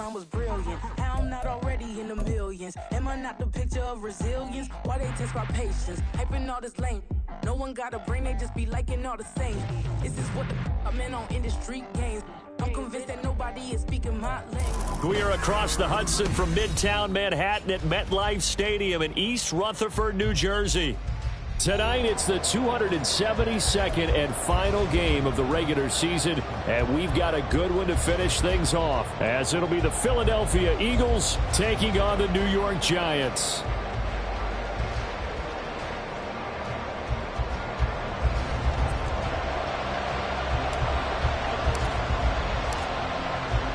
sideline was brilliant. How I'm not already in the millions. Am I not the picture of resilience? Why they test my patience? Hyping all this lame. No one got a brain, they just be liking all the same. This is what the I'm in on industry games. I'm convinced that nobody is speaking my language. We are across the Hudson from Midtown Manhattan at MetLife Stadium in East Rutherford, New Jersey. Tonight, it's the 272nd and final game of the regular season, and we've got a good one to finish things off, as it'll be the Philadelphia Eagles taking on the New York Giants.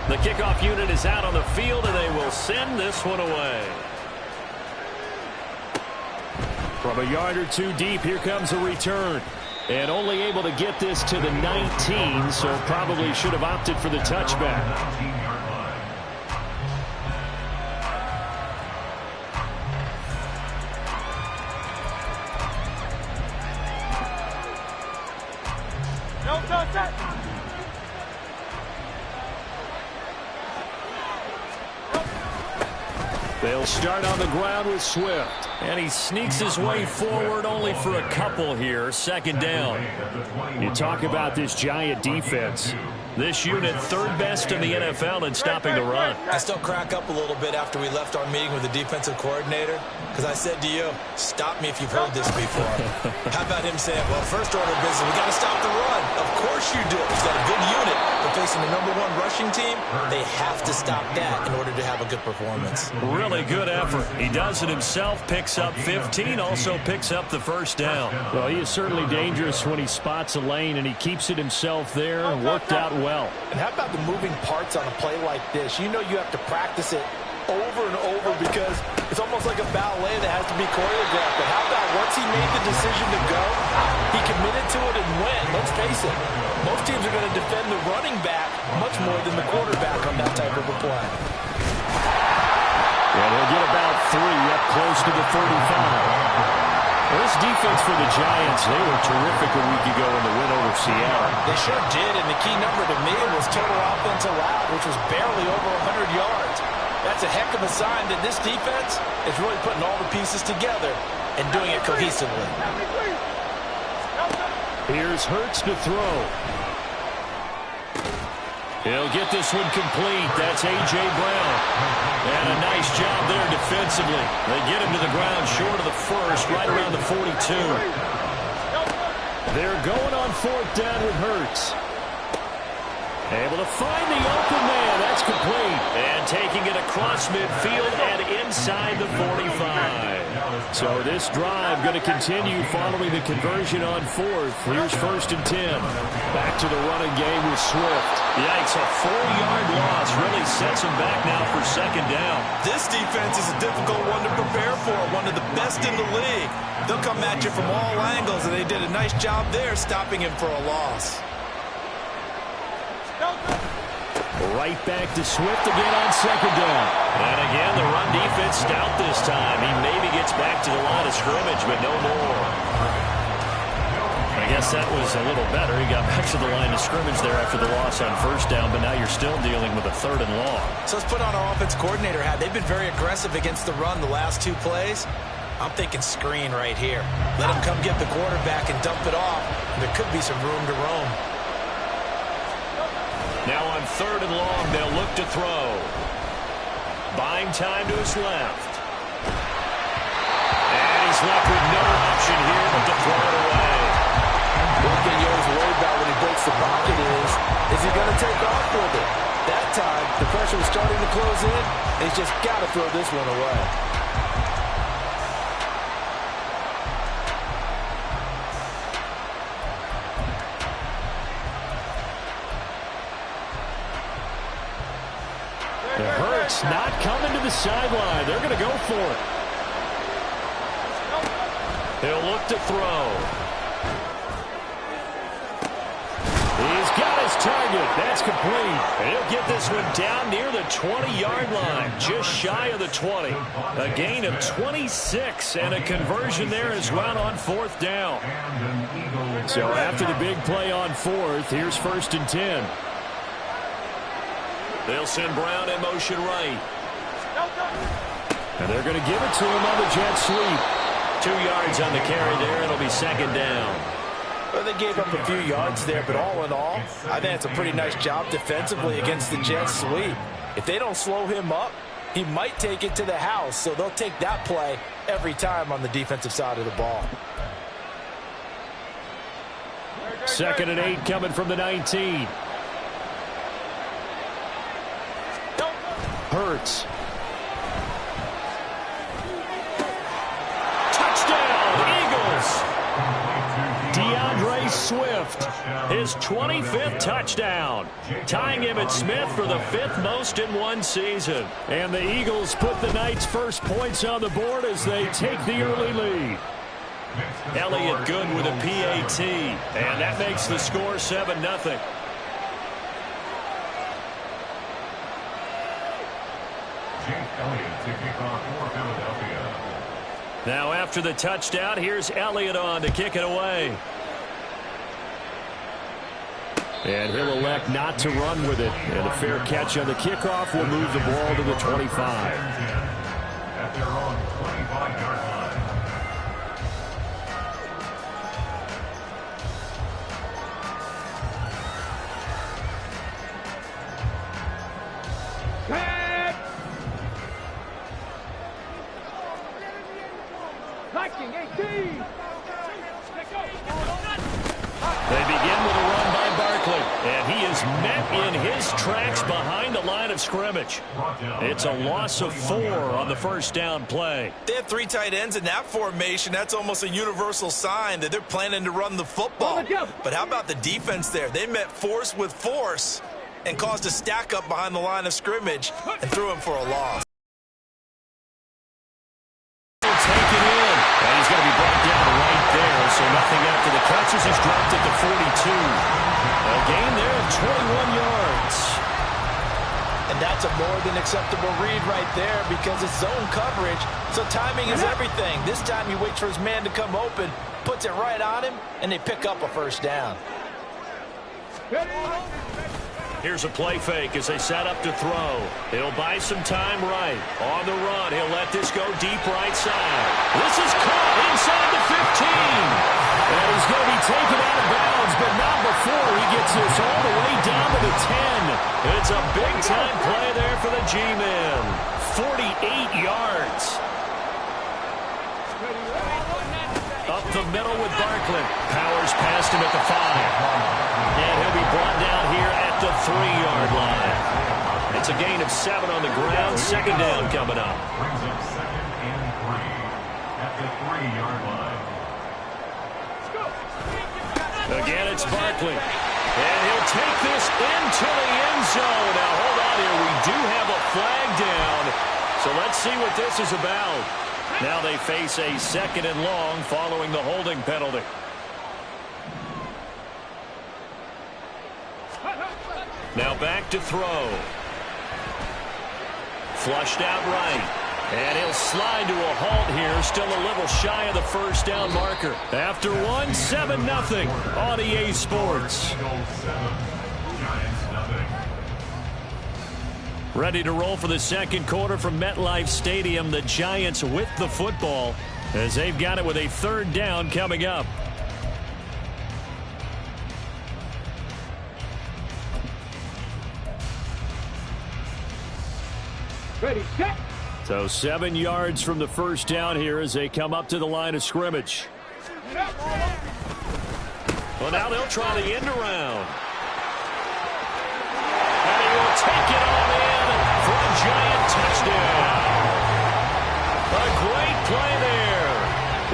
The kickoff unit is out on the field, and they will send this one away. From a yard or two deep, here comes a return. And only able to get this to the 19, so probably should have opted for the touchback. They'll start on the ground with Swift. And he sneaks his way forward only for a couple here. Second down. You talk about this Giant defense. This unit third best in the NFL in stopping the run. I still crack up a little bit after we left our meeting with the defensive coordinator, because I said to you, stop me if you've heard this before. How about him saying, well, first order of business, we got to stop the run. Of course you do. He's got a good unit. They're facing the #1 rushing team. They have to stop that in order to have a good performance. Really good effort. He does it himself, picks up 15, also picks up the first down. Well, he is certainly dangerous when he spots a lane, and he keeps it himself there and worked out well. And how about the moving parts on a play like this? You know you have to practice it over and over because it's almost like a ballet that has to be choreographed. But how about once he made the decision to go, he committed to it and went. Let's face it, most teams are going to defend the running back much more than the quarterback on that type of a play. And he'll get about 3 up close to the 35. Well, this defense for the Giants, they were terrific a week ago in the win over Seattle. They sure did, and the key number to me was total offense allowed, which was barely over 100 yards. That's a heck of a sign that this defense is really putting all the pieces together and doing it cohesively. Here's Hurts to throw. He'll get this one complete. That's A.J. Brown. And a nice job there defensively. They get him to the ground short of the first, right around the 42. They're going on 4th down with Hurts. Able to find the open man. That's complete. And taking it across midfield and inside the 45. So this drive going to continue following the conversion on 4th. Here's 1st and 10. Back to the running game with Swift. Yikes, a 4-yard loss really sets him back now for 2nd down. This defense is a difficult one to prepare for, one of the best in the league. They'll come at you from all angles, and they did a nice job there stopping him for a loss. Right back to Swift again on 2nd down. And again, the run defense stout this time. He maybe gets back to the line of scrimmage, but no more. I guess that was a little better. He got back to the line of scrimmage there after the loss on 1st down, but now you're still dealing with a 3rd and long. So let's put on our offense coordinator hat. They've been very aggressive against the run the last 2 plays. I'm thinking screen right here. Let him come get the quarterback and dump it off. There could be some room to roam. Now on 3rd and long, they'll look to throw. Buying time to his left. And he's left with no option here but to throw it away. One thing you always worry about when he breaks the pocket is he going to take off with it? That time, the pressure was starting to close in, and he's just got to throw this one away. Hurts not coming to the sideline. They're going to go for it. He'll look to throw. He's got his target. That's complete. And he'll get this one down near the 20-yard line, just shy of the 20. A gain of 26 and a conversion there as well on 4th down. So after the big play on 4th, here's 1st and 10. They'll send Brown in motion right. And they're going to give it to him on the jet sweep. 2 yards on the carry there. It'll be second down. Well, they gave up a few yards there, but all in all, I think it's a pretty nice job defensively against the jet sweep. If they don't slow him up, he might take it to the house, so they'll take that play every time on the defensive side of the ball. 2nd and 8 coming from the 19. Hurts. Touchdown, Eagles. DeAndre Swift, his 25th touchdown, tying Emmitt Smith for the 5th most in one season. And the Eagles put the Knights' first points on the board as they take the early lead. Elliott Good with a PAT, and that makes the score 7-0. Now after the touchdown, here's Elliott on to kick it away. And he'll elect not to run with it. And a fair catch on the kickoff will move the ball to the 25. At their own 25-yard line. They begin with a run by Barkley, and he is met in his tracks behind the line of scrimmage. It's a loss of 4 on the first down play. They have 3 tight ends in that formation. That's almost a universal sign that they're planning to run the football. But how about the defense there? They met force with force and caused a stack up behind the line of scrimmage and threw him for a loss. So nothing after the catches. He's dropped at the 42. A gain there of 21 yards. And that's a more than acceptable read right there because it's zone coverage, so timing is everything. This time he waits for his man to come open, puts it right on him, and they pick up a first down. Here's a play fake as they set up to throw. He'll buy some time right. On the run, he'll let this go deep right side. This is caught inside the 15. And he's going to be taken out of bounds, but not before he gets this all the way down to the 10. It's a big-time play there for the G-Men. 48 yards. Up the middle with Barkley. Powers past him at the 5. And he'll be brought down here at the 3-yard line. It's a gain of 7 on the ground. Second down coming up. Brings up 2nd and 3 at the 3-yard line. Again, it's Barkley. And he'll take this into the end zone. Now, hold on here. We do have a flag down. So let's see what this is about. Now they face a 2nd and long following the holding penalty. Now back to throw. Flushed out right. And he'll slide to a halt here. Still a little shy of the first down marker. After one, 7-0 on EA Sports. Ready to roll for the second quarter from MetLife Stadium. The Giants with the football as they've got it with a 3rd down coming up. Ready, set. So 7 yards from the first down here as they come up to the line of scrimmage. Well, now they'll try the end around. And he will take it all in for a Giant touchdown. A great play there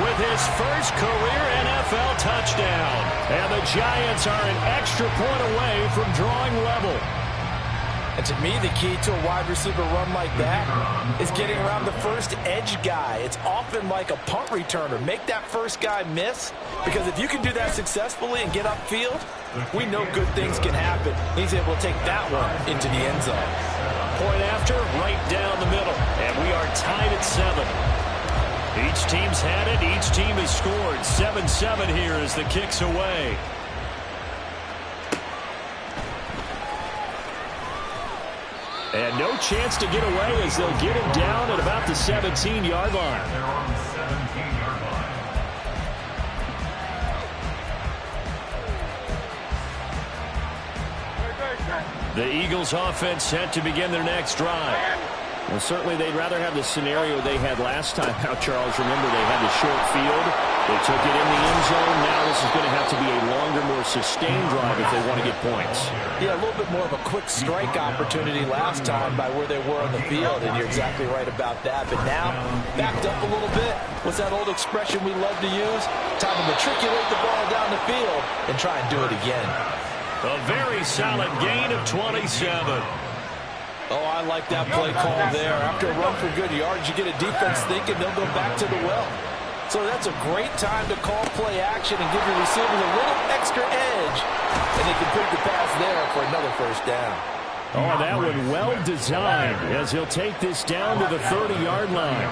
with his first career NFL touchdown. And the Giants are an extra point away from drawing level. And to me, the key to a wide receiver run like that is getting around the first edge guy. It's often like a punt returner. Make that first guy miss, because if you can do that successfully and get upfield, we know good things can happen. He's able to take that one into the end zone. Point after, right down the middle. And we are tied at 7. Each team's had it. Each team has scored. 7-7 here as the kick's away. And no chance to get away as they'll get him down at about the 17-yard line. The Eagles offense set to begin their next drive. Well, certainly they'd rather have the scenario they had last time out, Charles. Remember, they had the short field. They took it in the end zone. Now this is going to have to be a longer, more sustained drive if they want to get points. Yeah, a little bit more of a quick strike opportunity last time by where they were on the field, and you're exactly right about that. But now, backed up a little bit. What's that old expression we love to use? Time to matriculate the ball down the field and try and do it again. A very solid gain of 27. Oh, I like that play call there. After a run for good yards, you get a defense thinking they'll go back to the well. So that's a great time to call play action and give your receivers a little extra edge. And they complete the pass there for another first down. Oh, that one well designed as he'll take this down to the 30-yard line.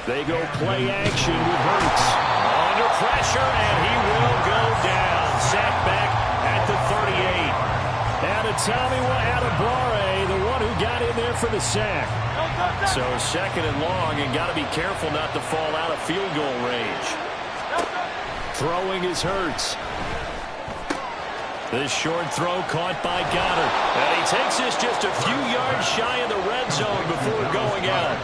They go play action with Hurts. Under pressure, and he will go down. Sacked back at the 38. And Tommy Adebawore, the one who got in there for the sack. So second and long, and got to be careful not to fall out of field goal range. Throwing is Hurts. This short throw caught by Goddard. And he takes this just a few yards shy of the red zone before going out.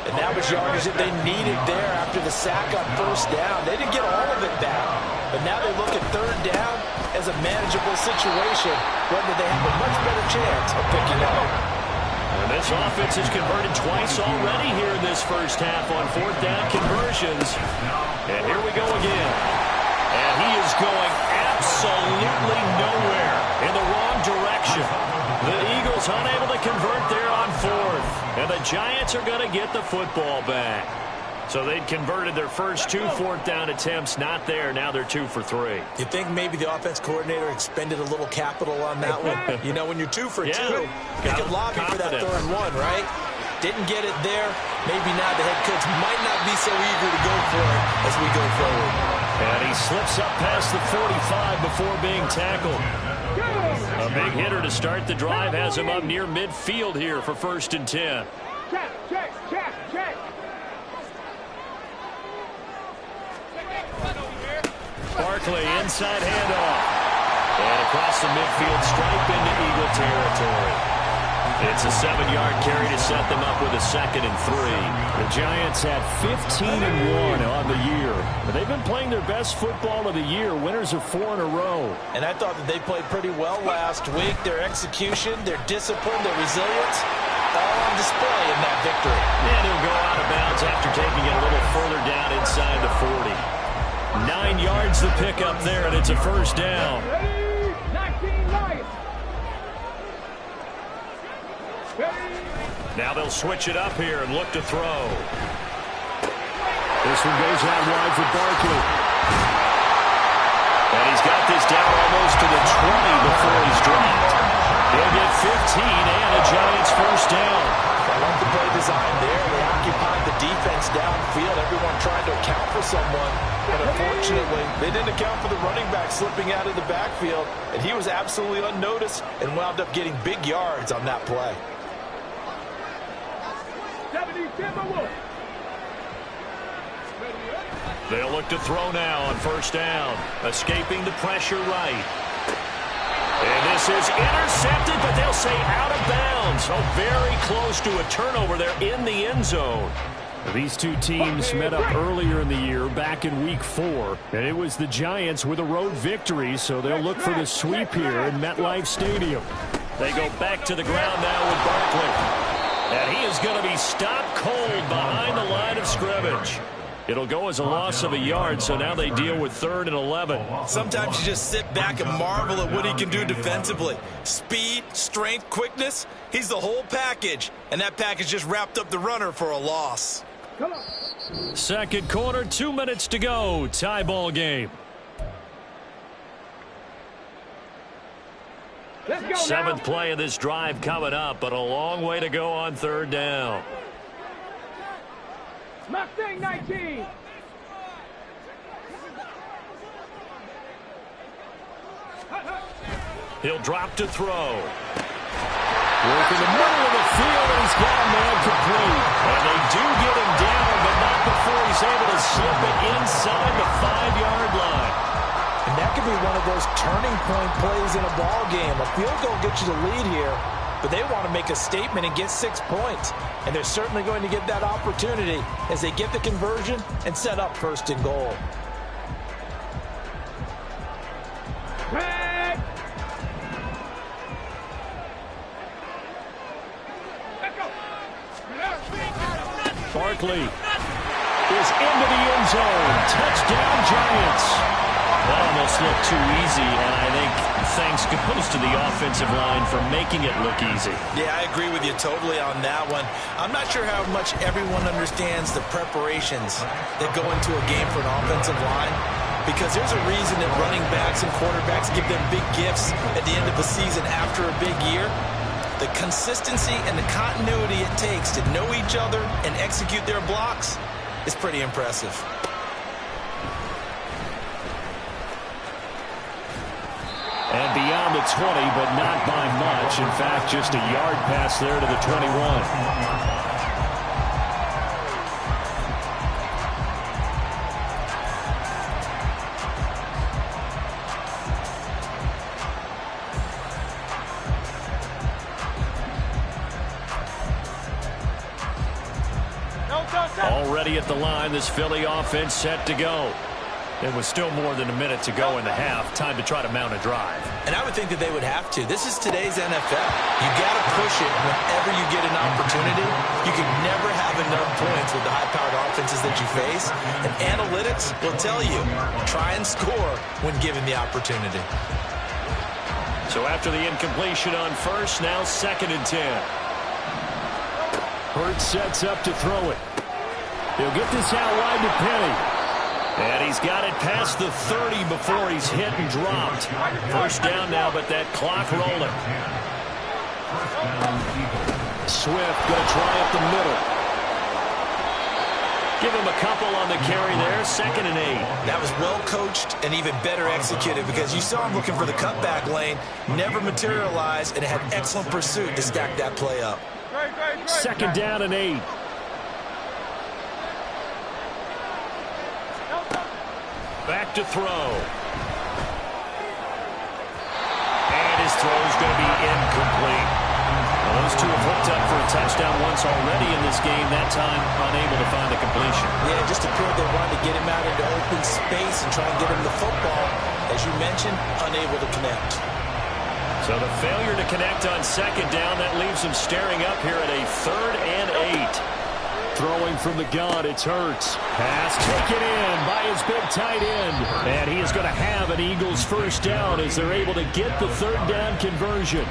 And that was yardage that they needed there after the sack on first down. They didn't get all of it back. But now they look at third down as a manageable situation, whether they have a much better chance of picking up. And this offense has converted twice already here in this first half on fourth down conversions. And here we go again. And he is going absolutely nowhere in the wrong direction. The Eagles unable to convert there on fourth. And the Giants are going to get the football back. So they'd converted their first two fourth down attempts. Not there. Now they're 2 for 3. You think maybe the offense coordinator expended a little capital on that one? You know, when you're 2 for 2, you can lobby for that third one, right? Didn't get it there. Maybe now the head coach might not be so eager to go for it as we go forward. And he slips up past the 45 before being tackled. A big hitter to start the drive has him up near midfield here for 1st and 10. Check. Barkley, inside handoff. And across the midfield stripe into Eagle territory. It's a 7-yard carry to set them up with a 2nd and 3. The Giants had 15-1 on the year. They've been playing their best football of the year. Winners of 4 in a row. And I thought that they played pretty well last week. Their execution, their discipline, their resilience, all on display in that victory. And he'll go out of bounds after taking it a little further down inside the 40. 9 yards the pickup there, and it's a first down. Now they'll switch it up here and look to throw. This one goes out wide for Barkley. And he's got this down almost to the 20 before he's dropped. He'll get 15 and a Giants first down. I like the play design there. They occupied the defense downfield. Everyone trying to account for someone. But unfortunately, they didn't account for the running back slipping out of the backfield. And he was absolutely unnoticed and wound up getting big yards on that play. They'll look to throw now on first down. Escaping the pressure right. And this is intercepted, but they'll say out of bounds. Oh, very close to a turnover there in the end zone. These two teams met up earlier in the year, back in Week 4. And it was the Giants with a road victory, so they'll look for the sweep here in MetLife Stadium. They go back to the ground now with Barkley. And he is going to be stopped cold behind the line of scrimmage. It'll go as a loss of a yard, so now they deal with 3rd and 11. Sometimes you just sit back and marvel at what he can do defensively. Speed, strength, quickness, he's the whole package. And that package just wrapped up the runner for a loss. Second quarter, 2 minutes to go. Tie ball game. 7th play of this drive coming up, but a long way to go on 3rd down. Mustang 19. He'll drop to throw. Work in the middle of the field, and he's got a man complete. And they do get him down, but not before he's able to slip it inside the 5-yard line. And that could be one of those turning point plays in a ball game. A field goal gets you the lead here, but they want to make a statement and get 6 points. And they're certainly going to get that opportunity as they get the conversion and set up 1st and goal. Barkley is into the end zone. Touchdown, Giants. That almost looked too easy, and I think thanks goes to the offensive line for making it look easy. Yeah, I agree with you totally on that one. I'm not sure how much everyone understands the preparations that go into a game for an offensive line, because there's a reason that running backs and quarterbacks give them big gifts at the end of a season after a big year. The consistency and the continuity it takes to know each other and execute their blocks is pretty impressive. And beyond the 20, but not by much. In fact, just a yard pass there to the 21. Already at the line, this Philly offense set to go. It was still more than a minute to go in the half. Time to try to mount a drive. And I would think that they would have to. This is today's NFL. You got to push it whenever you get an opportunity. You can never have enough points with the high-powered offenses that you face. And analytics will tell you, try and score when given the opportunity. So after the incompletion on first, now 2nd and 10. Hurts sets up to throw it. He'll get this out wide to Penny. And he's got it past the 30 before he's hit and dropped. 1st down now, but that clock rolling. Swift going to try up the middle. Give him a couple on the carry there. 2nd and 8. That was well coached and even better executed, because you saw him looking for the cutback lane, never materialized, and had excellent pursuit to stack that play up. 2nd down and 8. Back to throw. And his throw is going to be incomplete. Well, those two have hooked up for a touchdown once already in this game, that time unable to find a completion. Yeah, it just appeared they wanted to get him out into open space and try and get him the football. As you mentioned, unable to connect. So the failure to connect on 2nd down, that leaves him staring up here at a 3rd and 8. Throwing from the gun, it's Hurts. Pass taken in by his big tight end. And he is going to have an Eagles 1st down as they're able to get the 3rd down conversion.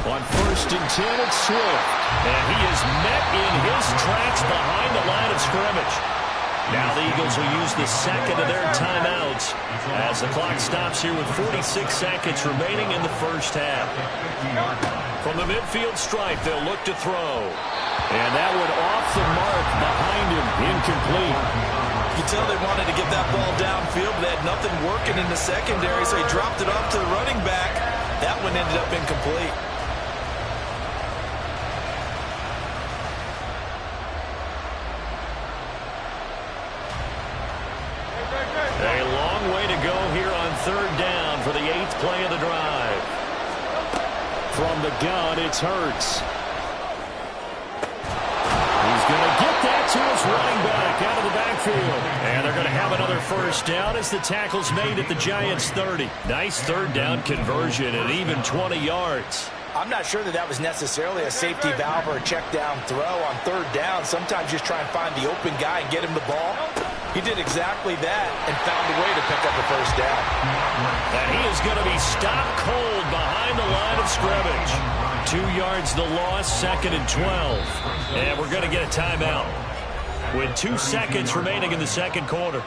On 1st and 10, it's Swift. And he is met in his tracks behind the line of scrimmage. Now the Eagles will use the 2nd of their timeouts as the clock stops here with 46 seconds remaining in the 1st half. From the midfield stripe, they'll look to throw. And that one off the mark behind him, incomplete. You can tell they wanted to get that ball downfield, but they had nothing working in the secondary, so he dropped it off to the running back. That one ended up incomplete. A long way to go here on 3rd down for the 8th play of the drive. From the gun, it's Hurts. He's going to get that to his running back out of the backfield. And they're going to have another 1st down as the tackle's made at the Giants' 30. Nice 3rd down conversion and even 20 yards. I'm not sure that was necessarily a safety valve or a check down throw on 3rd down. Sometimes just try and find the open guy and get him the ball. He did exactly that and found a way to pick up a 1st down. And he is going to be stopped cold behind the line of scrimmage. 2 yards the loss, 2nd and 12. And we're going to get a timeout with 2 seconds remaining in the 2nd quarter.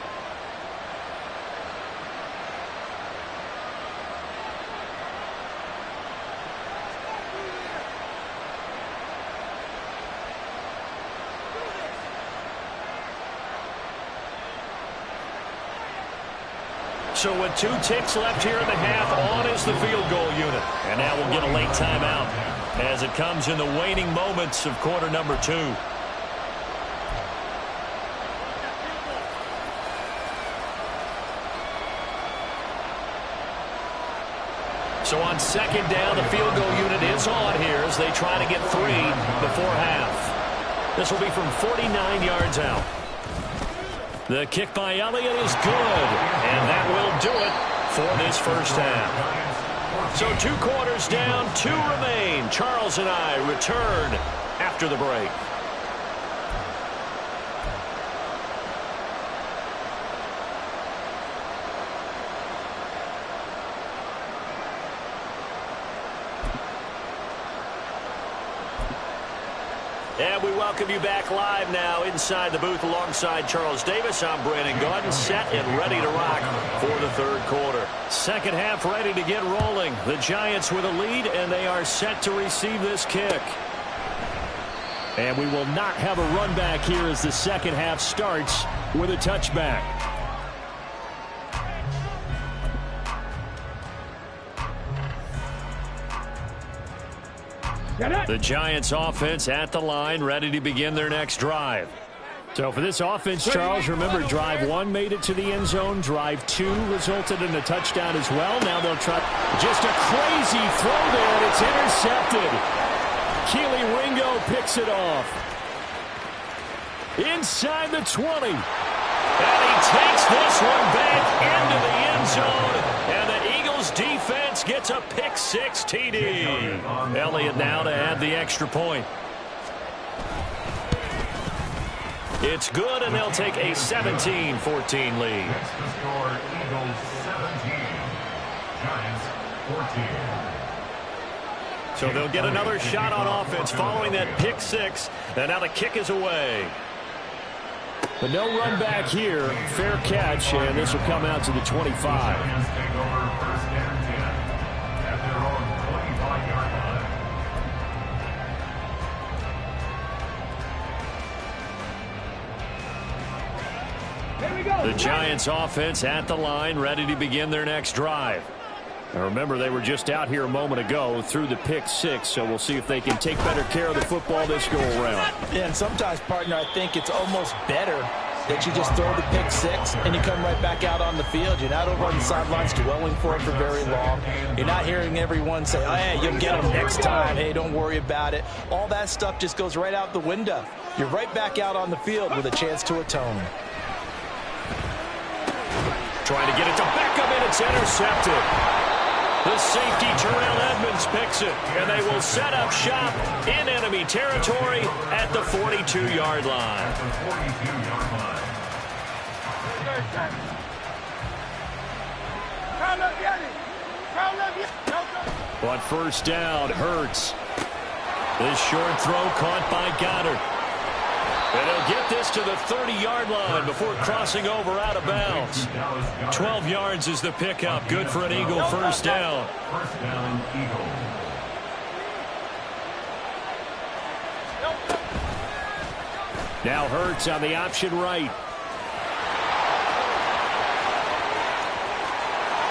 So with 2 ticks left here in the half, on is the field goal unit. And now we'll get a late timeout as it comes in the waning moments of quarter number 2. So on second down, the field goal unit is on here as they try to get 3 before half. This will be from 49 yards out. The kick by Elliott is good, and that will do it for this first half. So 2 quarters down, 2 remain. Charles and I return after the break. And we welcome you back live now inside the booth alongside Charles Davis. I'm Brandon Gaudin, set and ready to rock for the third quarter. Second half ready to get rolling. The Giants with a lead, and they are set to receive this kick. And we will not have a run back here as the second half starts with a touchback. The Giants offense at the line, ready to begin their next drive. So for this offense, Charles, remember drive 1 made it to the end zone. Drive 2 resulted in a touchdown as well. Now they'll try just a crazy throw there, and it's intercepted. Keely Ringo picks it off. Inside the 20. And he takes this one back into the end zone. And the Eagles defense gets a pick-6 TD. Elliott now to add the extra point. It's good, and they'll take a 17-14 lead. Next to score, Eagles 17, Giants 14. So they'll get another shot on offense following that pick-6, and now the kick is away. But no run back here. Fair catch, and this will come out to the 25. Giants take over first and 10 at their own 25-yard line. Here we go. The Giants offense at the line, ready to begin their next drive. Now remember, they were just out here a moment ago through the pick-6, so we'll see if they can take better care of the football this go-around. Yeah, and sometimes, partner, I think it's almost better that you just throw the pick-6 and you come right back out on the field. You're not over on the sidelines dwelling for it for very long. You're not hearing everyone say, oh, hey, you'll get them next time. Hey, don't worry about it. All that stuff just goes right out the window. You're right back out on the field with a chance to atone. Trying to get it to Beckham, and it's intercepted. The safety, Terrell Edmonds, picks it, and they will set up shop in enemy territory at the 42-yard line. On first down, Hurts. This short throw caught by Goddard. And he'll get this to the 30-yard line before crossing over out of bounds. 12 yards is the pickup. Good for an Eagle first down. First down, Eagles. Now Hurts on the option right.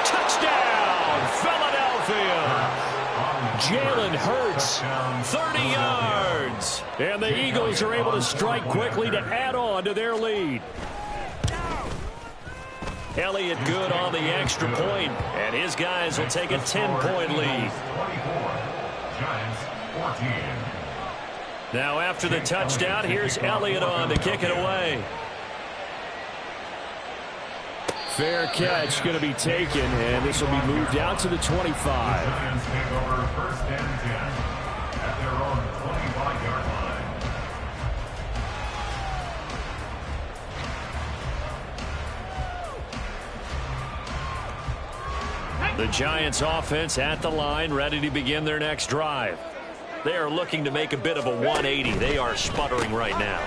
Touchdown, Philadelphia. Jalen Hurts, 30 yards. and the Eagles are able to strike quickly to add on to their lead. Elliott good on the extra point, and his guys will take a 10-point lead. 24, Giants 14. Now after the touchdown, here's Elliott on to kick it away. Fair catch going to be taken, and this will be moved out to the 25. Giants take over first and 10 at their own 25-yard line. The Giants offense at the line, ready to begin their next drive. They are looking to make a bit of a 180. They are sputtering right now.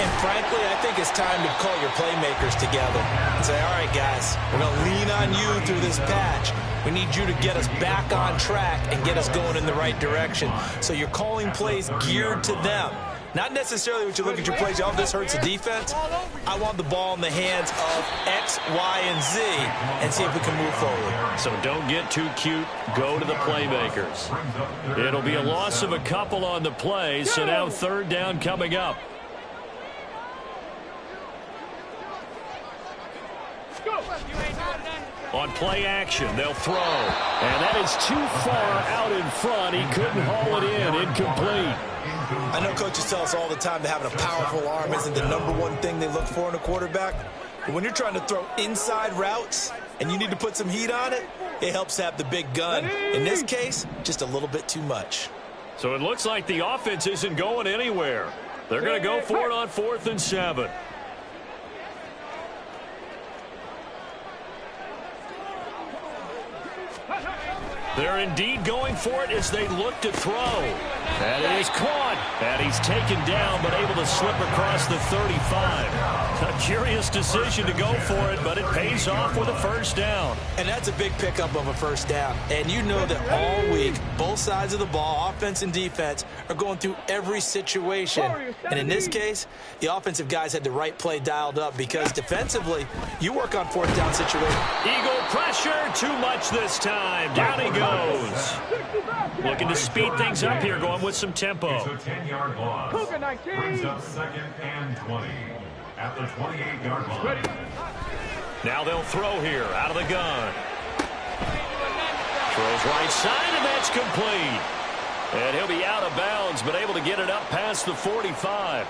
And frankly, I think it's time to call your playmakers together and say, all right, guys, we're going to lean on you through this patch. We need you to get us back on track and get us going in the right direction. So you're calling plays geared to them. Not necessarily when you look at your plays, oh, this hurts the defense. I want the ball in the hands of X, Y, and Z and see if we can move forward. So don't get too cute. Go to the playmakers. It'll be a loss of a couple on the play, so now third down coming up. On play action, they'll throw. And that is too far out in front. He couldn't haul it in. Incomplete. I know coaches tell us all the time that having a powerful arm isn't the #1 thing they look for in a quarterback. But when you're trying to throw inside routes and you need to put some heat on it, it helps have the big gun. In this case, just a little bit too much. So it looks like the offense isn't going anywhere. They're going to go for it on 4th and 7. They're indeed going for it as they look to throw. That is caught. And he's taken down, but able to slip across the 35. A curious decision to go for it, but it pays off with a first down. And that's a big pickup of a first down. And you know that all week, both sides of the ball, offense and defense, are going through every situation. And in this case, the offensive guys had the right play dialed up because defensively, you work on 4th down situations. Eagle pressure, too much this time. Down he goes. Looking to speed things up here, going with some tempo. It's a 10-yard loss. Brings up 2nd and 20 at the 28-yard line. Now they'll throw here out of the gun. Throws right side, and that's complete. And he'll be out of bounds, but able to get it up past the 45.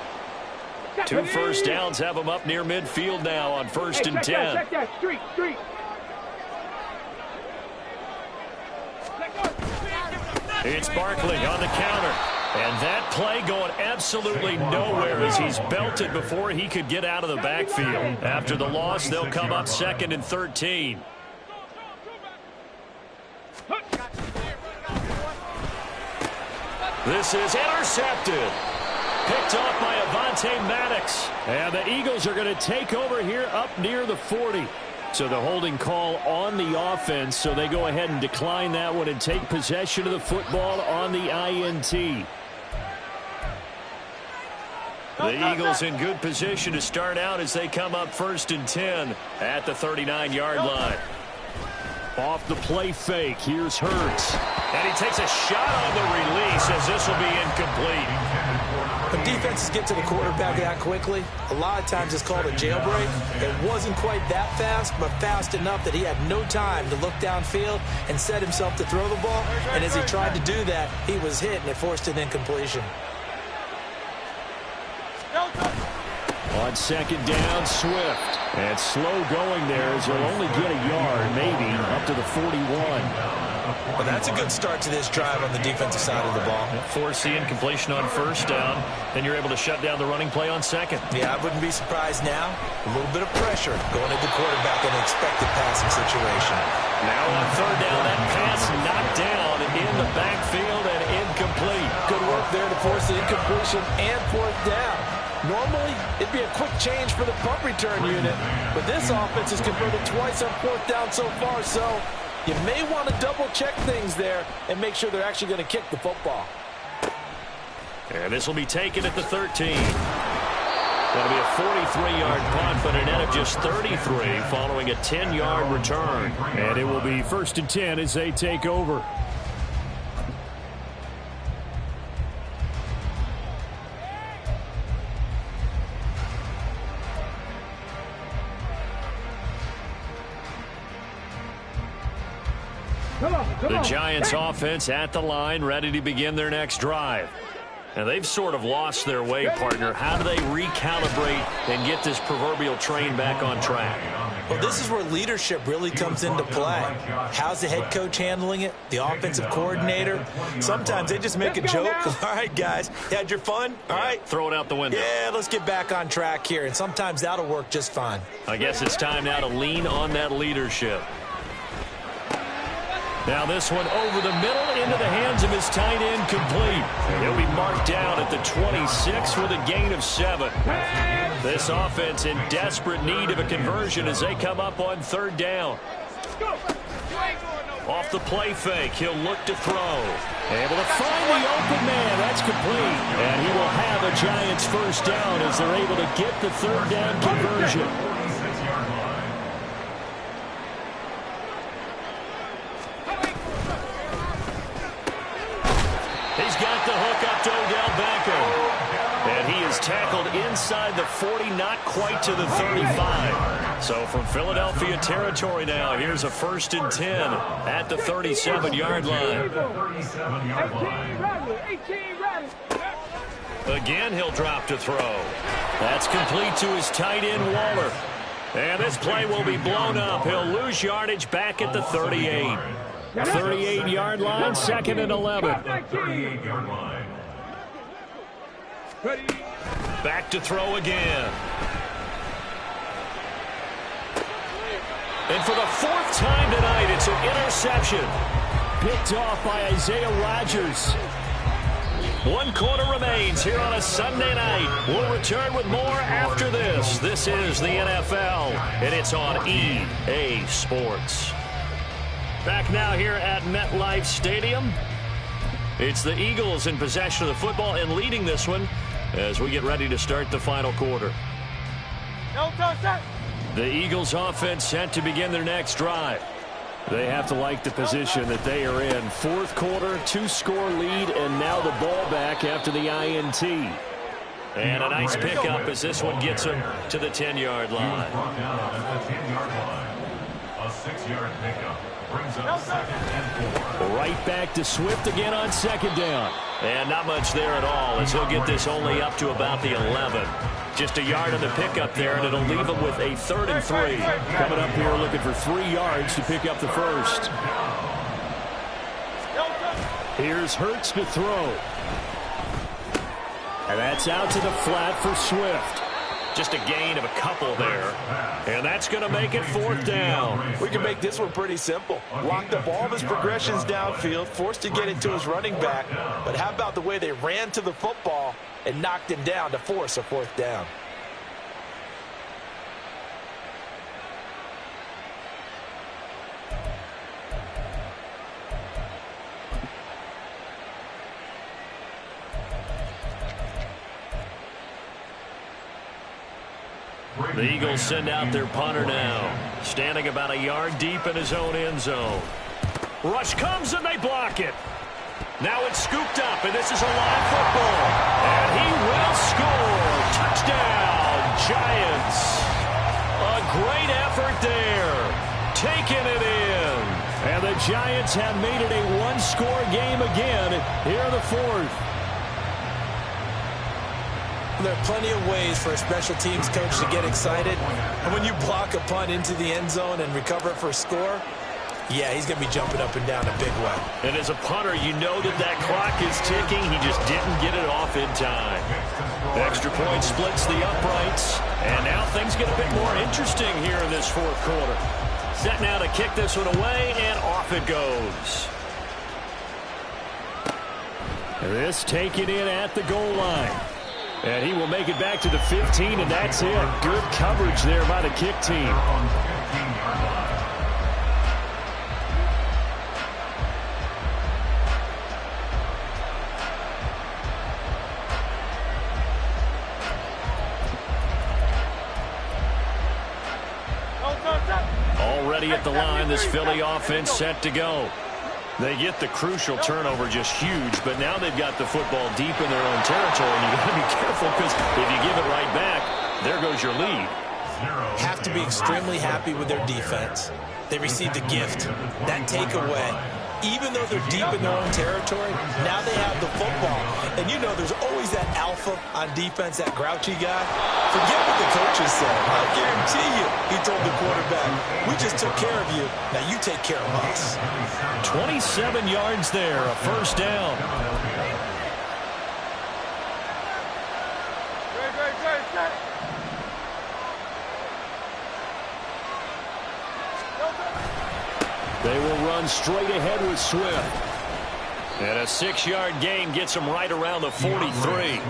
2 first downs have him up near midfield now on 1st and 10. Check that. Street. It's Barkley on the counter. And that play going absolutely nowhere as he's belted before he could get out of the backfield. After the loss, they'll come up 2nd and 13. This is intercepted. Picked off by Avonte Maddox. And the Eagles are going to take over here up near the 40. So the holding call on the offense, so they go ahead and decline that one and take possession of the football on the INT. The Eagles in good position to start out as they come up 1st and 10 at the 39-yard line. Off the play fake, here's Hurts. And he takes a shot on the release as this will be incomplete. When defenses get to the quarterback that quickly, a lot of times it's called a jailbreak. It wasn't quite that fast, but fast enough that he had no time to look downfield and set himself to throw the ball. And as he tried to do that, he was hit, and it forced an incompletion. On 2nd down, Swift. And slow going there as he'll only get a yard, maybe, up to the 41. Well, that's a good start to this drive on the defensive side of the ball. Force the incompletion on 1st down. Then you're able to shut down the running play on 2nd. Yeah, I wouldn't be surprised now. A little bit of pressure going at the quarterback in an expected passing situation. Now on 3rd down, that pass knocked down in the backfield and incomplete. Good work there to force the incompletion and 4th down. Normally, it'd be a quick change for the punt return unit, but this offense has converted twice on 4th down so far, so you may want to double-check things there and make sure they're actually going to kick the football. And this will be taken at the 13. That'll be a 43-yard punt, but a net of just 33 following a 10-yard return. And it will be 1st and 10 as they take over. The Giants offense at the line, ready to begin their next drive. And they've sort of lost their way, partner. How do they recalibrate and get this proverbial train back on track? Well, this is where leadership really comes into play. How's the head coach handling it? The offensive coordinator? Sometimes they just make a joke. All right, guys, you had your fun? All right. Throw it out the window. Yeah, let's get back on track here. And sometimes that'll work just fine. I guess it's time now to lean on that leadership. Now this one over the middle into the hands of his tight end, complete. He'll be marked down at the 26 with a gain of 7. This offense in desperate need of a conversion as they come up on 3rd down. Off the play fake, he'll look to throw. Able to find the open man. That's complete. And he will have a Giants first down as they're able to get the 3rd down conversion. He's got the hook up to Odell Beckham. And he is tackled inside the 40, not quite to the 35. So from Philadelphia territory now, here's a 1st and 10 at the 37-yard line. Again, he'll drop to throw. That's complete to his tight end, Waller. And this play will be blown up. He'll lose yardage back at the 38. 38-yard line, 2nd and 11. 38-yard line. Back to throw again. And for the 4th time tonight, it's an interception. Picked off by Isaiah Rodgers. 1 quarter remains here on a Sunday night. We'll return with more after this. This is the NFL, and it's on EA Sports. Back now here at MetLife Stadium. It's the Eagles in possession of the football and leading this one as we get ready to start the final quarter. The Eagles offense set to begin their next drive. They have to like the position that they are in. 4th quarter, 2-score lead, and now the ball back after the INT. And a nice pickup as this one gets him to the 10-yard line. A 6-yard pickup brings up 2nd and 4. Right back to Swift again on 2nd down. And not much there at all as he'll get this only up to about the 11. Just a yard on the pickup there, and it'll leave him with a 3rd and 3. Coming up here looking for 3 yards to pick up the 1st. Here's Hurts to throw. And that's out to the flat for Swift. Just a gain of a couple there. And that's going to make it 4th down. We can make this one pretty simple. Locked up all of his progressions downfield, forced to get it to his running back. But how about the way they ran to the football and knocked him down to force a 4th down? The Eagles send out their punter now, standing about a yard deep in his own end zone. Rush comes and they block it. Now it's scooped up, and this is a live football. And he will score. Touchdown, Giants. A great effort there. Taking it in. And the Giants have made it a 1-score game again here in the 4th. There are plenty of ways for a special teams coach to get excited. And when you block a punt into the end zone and recover it for a score, yeah, he's going to be jumping up and down a big way. And as a punter, you know that clock is ticking. He just didn't get it off in time. Extra point splits the uprights. And now things get a bit more interesting here in this 4th quarter. Set now to kick this one away, and off it goes. This taken in at the goal line. And he will make it back to the 15, and that's it. Good coverage there by the kick team. Already at the line, this Philly offense set to go. They get the crucial turnover, just huge, but now they've got the football deep in their own territory, and you got to be careful because if you give it right back, there goes your lead. Have to be extremely happy with their defense. They received a gift. That takeaway, even though they're deep in their own territory, now they have the football. And you know there's always that alpha on defense, that grouchy guy. Forget what the coaches said. I guarantee you, he told the quarterback, we just took care of you. Now you take care of us. 27 yards there, a 1st down. They will run straight ahead with Swift. And a 6-yard gain gets them right around the 43.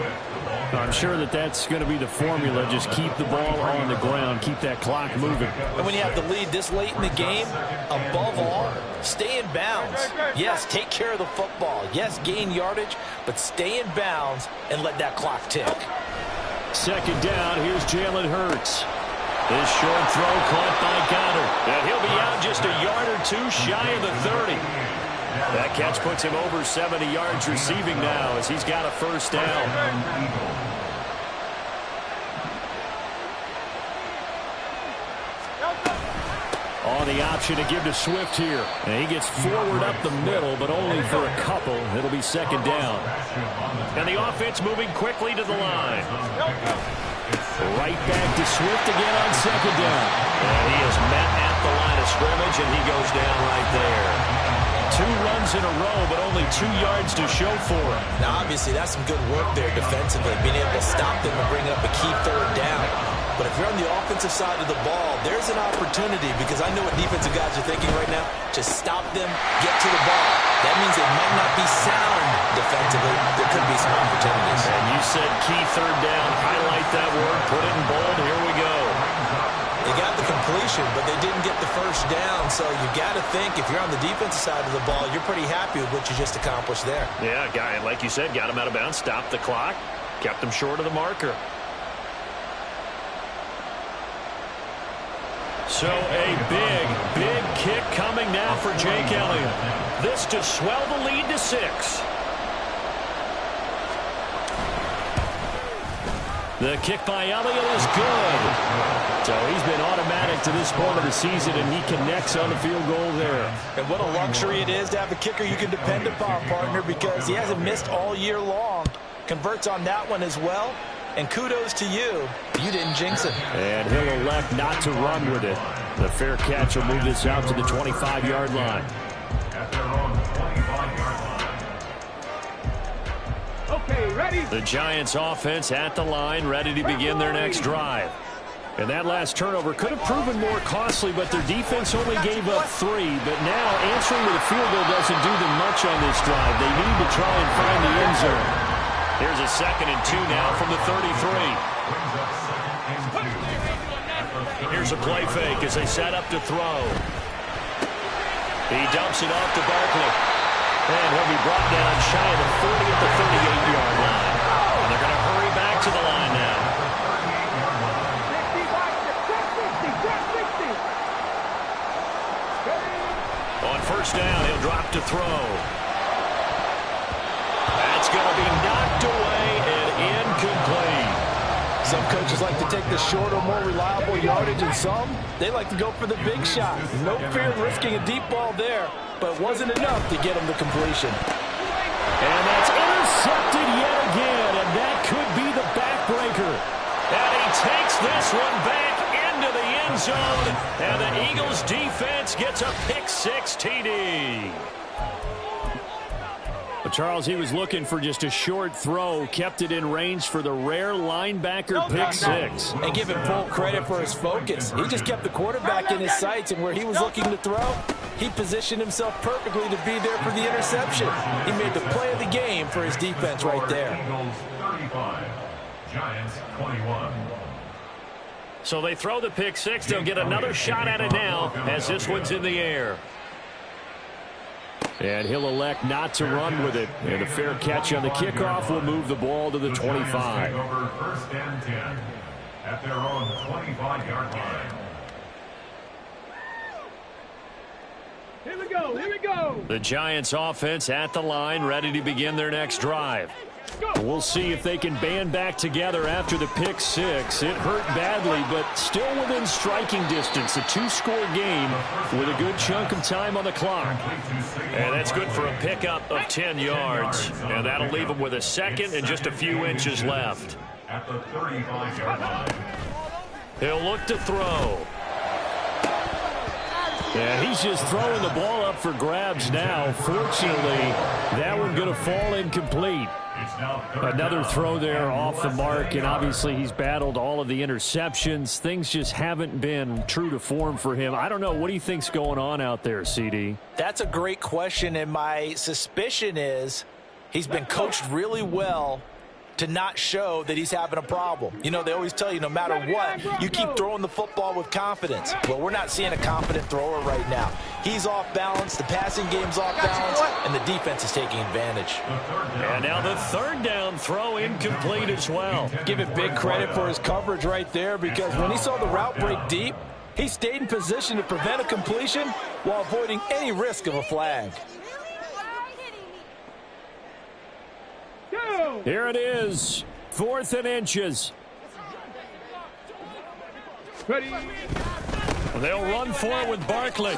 I'm sure that's going to be the formula. Just keep the ball on the ground. Keep that clock moving. And when you have the lead this late in the game, above all, stay in bounds. Yes, take care of the football. Yes, gain yardage, but stay in bounds and let that clock tick. Second down, here's Jalen Hurts. This short throw caught by Goddard. And he'll be out just a yard or two shy of the 30. That catch puts him over 70 yards receiving now as he's got a first down. On the option to give to Swift here. And he gets forward up the middle, but only for a couple. It'll be second down. And the offense moving quickly to the line. Right back to Swift again on second down. And he is met at the line of scrimmage, and he goes down right there. 2 runs in a row, but only 2 yards to show for it. Now, obviously, that's some good work there defensively, being able to stop them and bring up a key third down. But if you're on the offensive side of the ball, there's an opportunity, because I know what defensive guys are thinking right now. Just stop them, get to the ball. That means they might not be sound defensively. There could be some opportunities. And you said key third down. Highlight that word. Put it in bold. Here we go. They got the completion, but they didn't get the first down. So you got to think, if you're on the defensive side of the ball, you're pretty happy with what you just accomplished there. Yeah, guy, like you said, got him out of bounds, stopped the clock, kept him short of the marker. So a big kick coming now for Jake Elliott. This to swell the lead to 6. The kick by Elliott is good. So he's been automatic to this point of the season, and he connects on the field goal there. And what a luxury it is to have a kicker you can depend upon, partner, because he hasn't missed all year long. Converts on that one as well. And kudos to you. You didn't jinx it. And he'll elect not to run with it. The fair catch will move this out to the 25-yard line. At their own 25-yard line. Okay, ready? The Giants offense at the line, ready to begin their next drive. And that last turnover could have proven more costly, but their defense only gave up 3. But now answering with a field goal doesn't do them much on this drive. They need to try and find the end zone. Here's a 2nd and 2 now from the 33. Here's a play fake as they set up to throw. He dumps it off to Barkley. And he'll be brought down shy of the 40 at the 38-yard line. And they're going to hurry back to the line now. On first down, he'll drop to throw. That's going to be knocked away and incomplete. Some coaches like to take the shorter, more reliable yardage, and some, they like to go for the big shot. No fear of risking a deep ball there, but it wasn't enough to get him the completion. And that's intercepted yet again, and that could be the backbreaker. And he takes this one back into the end zone, and the Eagles defense gets a pick-6 TD. But Charles, he was looking for just a short throw, kept it in range for the rare linebacker pick-6. And give him full credit for his focus. He just kept the quarterback in his sights, and where he was looking to throw, he positioned himself perfectly to be there for the interception. He made the play of the game for his defense right there. Eagles 35, Giants 21. So they throw the pick-6. They'll get another shot at it now as this one's in the air. And he'll elect not to run with it. And a fair catch on the kickoff will move the ball to the 25. Over 1st and 10 at their own 25-yard line. Here we go, here we go. The Giants offense at the line, ready to begin their next drive. We'll see if they can band back together after the pick-6. It hurt badly, but still within striking distance. A 2-score game with a good chunk of time on the clock. And that's good for a pickup of 10 yards. And that'll leave them with a 2nd and just a few inches left. At the 35-yard line. He'll look to throw. Yeah, he's just throwing the ball up for grabs now. Fortunately, that one going to fall incomplete. Another throw there off the mark, and obviously he's battled all of the interceptions. Things just haven't been true to form for him. I don't know. What do you think's going on out there, CD? That's a great question, and my suspicion is he's been coached really well to not show that he's having a problem. You know, they always tell you no matter what, you keep throwing the football with confidence. Well, we're not seeing a confident thrower right now. He's off balance, the passing game's off balance, and the defense is taking advantage. And now the third down throw incomplete as well. Give it big credit for his coverage right there, because when he saw the route break deep, he stayed in position to prevent a completion while avoiding any risk of a flag. Here it is, 4th and inches. Ready. They'll run for it with Barkley.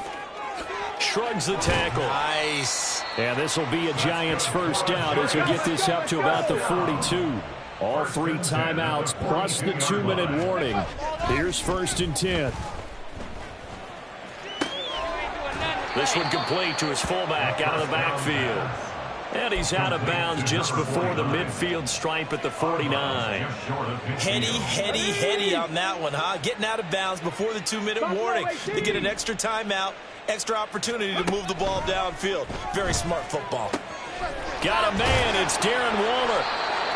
Shrugs the tackle. Nice. And this will be a Giants first down as we get this up to about the 42. All 3 timeouts plus the 2-minute warning. Here's 1st and 10. This one complete to his fullback out of the backfield. And he's out of bounds just before the midfield stripe at the 49. Heady on that one, huh? Getting out of bounds before the 2-minute warning to get an extra timeout, extra opportunity to move the ball downfield. Very smart football. Got a man, it's Darren Waller.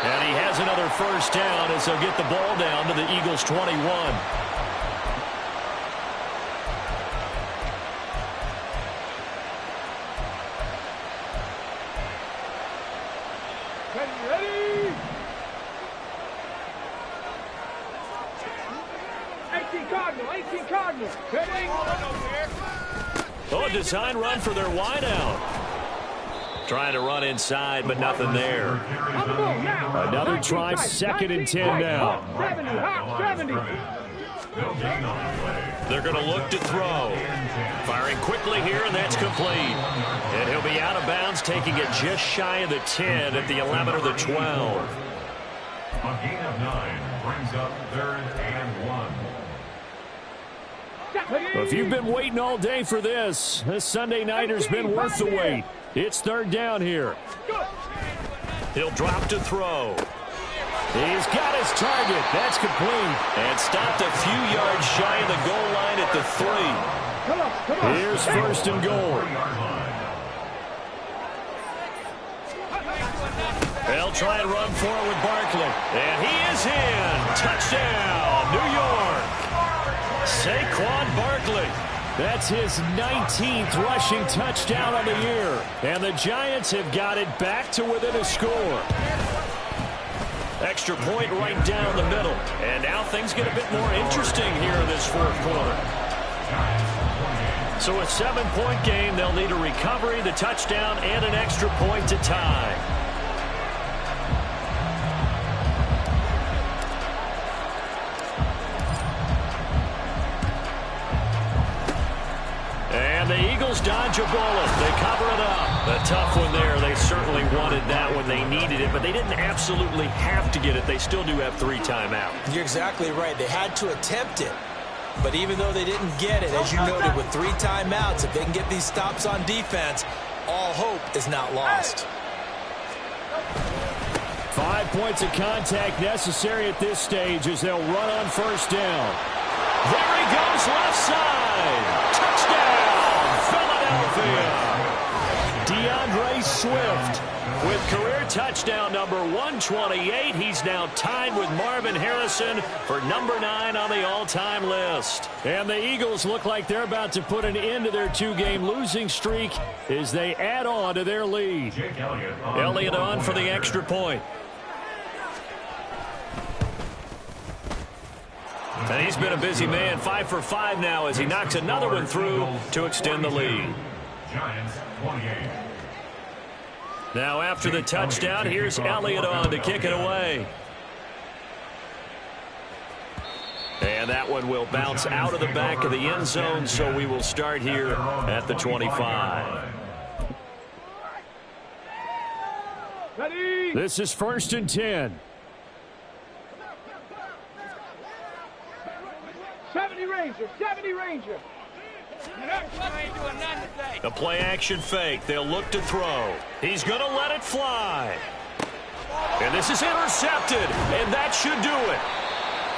And he has another first down as they'll get the ball down to the Eagles' 21. Ready. 18 Cardinal. Ready. Oh, a design run for their wideout. Trying to run inside, but nothing there. Another try, 2nd and 10 now. 70. They're going to look to throw. Firing quickly here, and that's complete. And he'll be out of bounds, taking it just shy of the 10 at the 11 or the 12. A gain of 9 brings up 3rd and 1. If you've been waiting all day for this Sunday nighter's been worth the wait. It's 3rd down here. He'll drop to throw. He's got his target. That's complete. And stopped a few yards shy of the goal line at the 3. Here's 1st and goal. They'll try and run for it with Barkley. And he is in. Touchdown, New York. Saquon Barkley. That's his 19th rushing touchdown on the year. And the Giants have got it back to within a score. Extra point right down the middle. And now things get a bit more interesting here in this 4th quarter. So a 7-point game, they'll need a recovery, the touchdown, and an extra point to tie. And the Eagles dodge a bullet. They cover it up. A tough one there. They certainly wanted that when they needed it, but they didn't absolutely have to get it. They still do have 3 timeouts. You're exactly right. They had to attempt it. But even though they didn't get it, as you noted, with 3 timeouts, if they can get these stops on defense, all hope is not lost. 5 points of contact necessary at this stage as they'll run on 1st down. There he goes, left side. Touchdown, Philadelphia. DeAndre Swift with career touchdown number 128. He's now tied with Marvin Harrison for number 9 on the all-time list. And the Eagles look like they're about to put an end to their 2-game losing streak as they add on to their lead. Elliott on for the extra point. And he's been a busy man, 5 for 5 now as he knocks another one through to extend the lead. Giants 28. Now after the touchdown, here's Elliott on to kick it away. And that one will bounce out of the back of the end zone, so we will start here at the 25. Ready. This is 1st and 10. 70 Ranger. The play action fake. They'll look to throw. He's going to let it fly. And this is intercepted, and that should do it.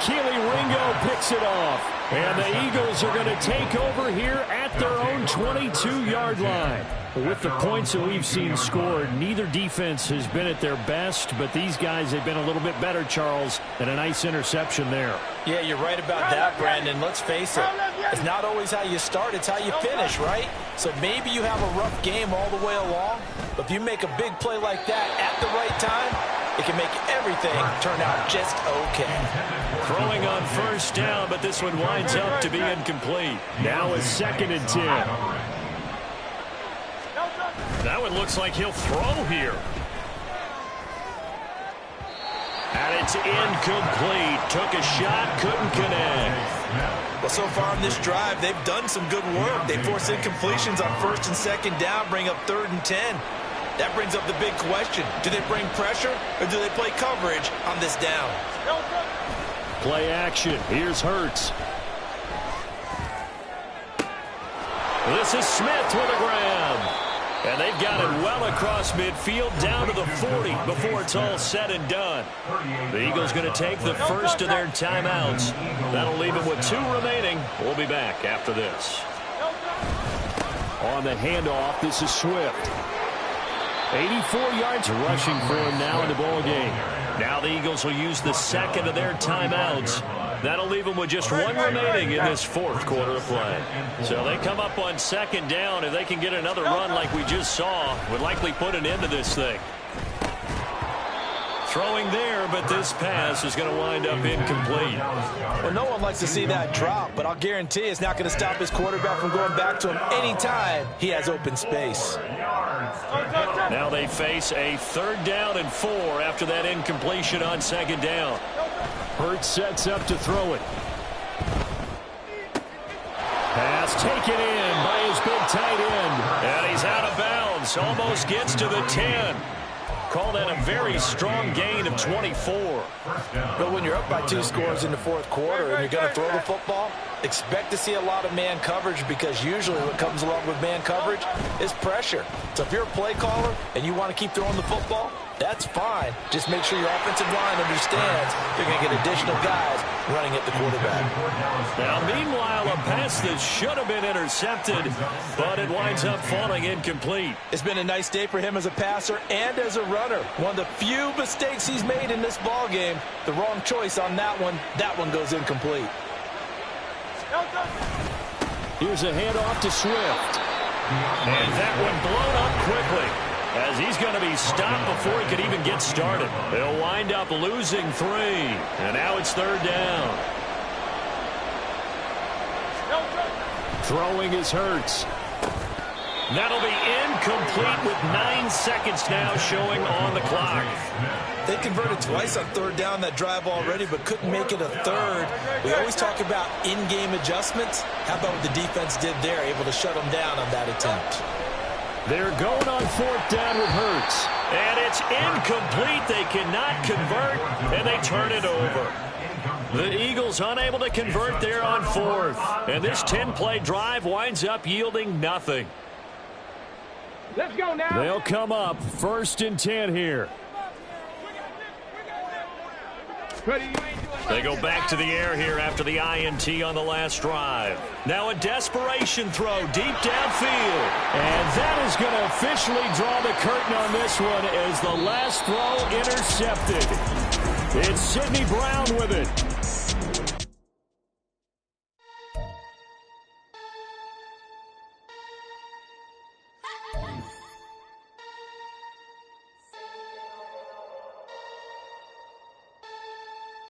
Keely Ringo picks it off. And the Eagles are going to take over here at their own 22-yard line. With the points that we've seen scored, neither defense has been at their best, but these guys have been a little bit better, Charles, and a nice interception there. Yeah, you're right about that, Brandon. Let's face it. It's not always how you start, it's how you finish, right? So maybe you have a rough game all the way along, but if you make a big play like that at the right time, it can make everything turn out just okay. Throwing on first down, but this one winds up to be incomplete. Now it's 2nd and 10. That one looks like he'll throw here. And it's incomplete. Took a shot, couldn't connect. Well, so far on this drive, they've done some good work. They force incompletions on 1st and 2nd down, bring up 3rd and 10. That brings up the big question. Do they bring pressure or do they play coverage on this down? Play action. Here's Hurts. This is Smith with a grab. And they've got it well across midfield down to the 40 before it's all said and done. The Eagles going to take the first of their timeouts. That'll leave them with 2 remaining. We'll be back after this. On the handoff, this is Swift. 84 yards rushing for him now in the ball game. Now the Eagles will use the second of their timeouts. That'll leave them with just 1 remaining in this 4th quarter of play. So they come up on 2nd down. If they can get another run like we just saw, would likely put an end to this thing. Throwing there, but this pass is going to wind up incomplete. Well, no one likes to see that drop, but I'll guarantee it's not going to stop his quarterback from going back to him anytime he has open space. Now they face a 3rd down and 4 after that incompletion on 2nd down. Hurts sets up to throw it. Pass taken in by his big tight end. And he's out of bounds. Almost gets to the 10. Call that a very strong gain of 24. But when you're up by 2 scores in the 4th quarter and you're going to throw the football, expect to see a lot of man coverage, because usually what comes along with man coverage is pressure. So if you're a play caller and you want to keep throwing the football, that's fine. Just make sure your offensive line understands you're going to get additional guys running at the quarterback. Now, meanwhile, a pass that should have been intercepted, but it winds up falling incomplete. It's been a nice day for him as a passer and as a runner. One of the few mistakes he's made in this ball game. The wrong choice on that one. That one goes incomplete. Here's a handoff to Swift. And that one blown up quickly, as he's going to be stopped before he could even get started. They'll wind up losing 3, and now it's 3rd down. Throwing is Hurts. That'll be incomplete with 9 seconds now showing on the clock. They converted twice on 3rd down that drive already, but couldn't make it a 3rd. We always talk about in-game adjustments. How about what the defense did there, able to shut them down on that attempt? They're going on 4th down with Hurts. And it's incomplete. They cannot convert, and they turn it over. The Eagles unable to convert there on 4th. And this 10-play drive winds up yielding nothing. Let's go now. They'll come up 1st and 10 here. They go back to the air here after the INT on the last drive. Now a desperation throw deep downfield. And that is going to officially draw the curtain on this one as the last throw intercepted. It's Sidney Brown with it.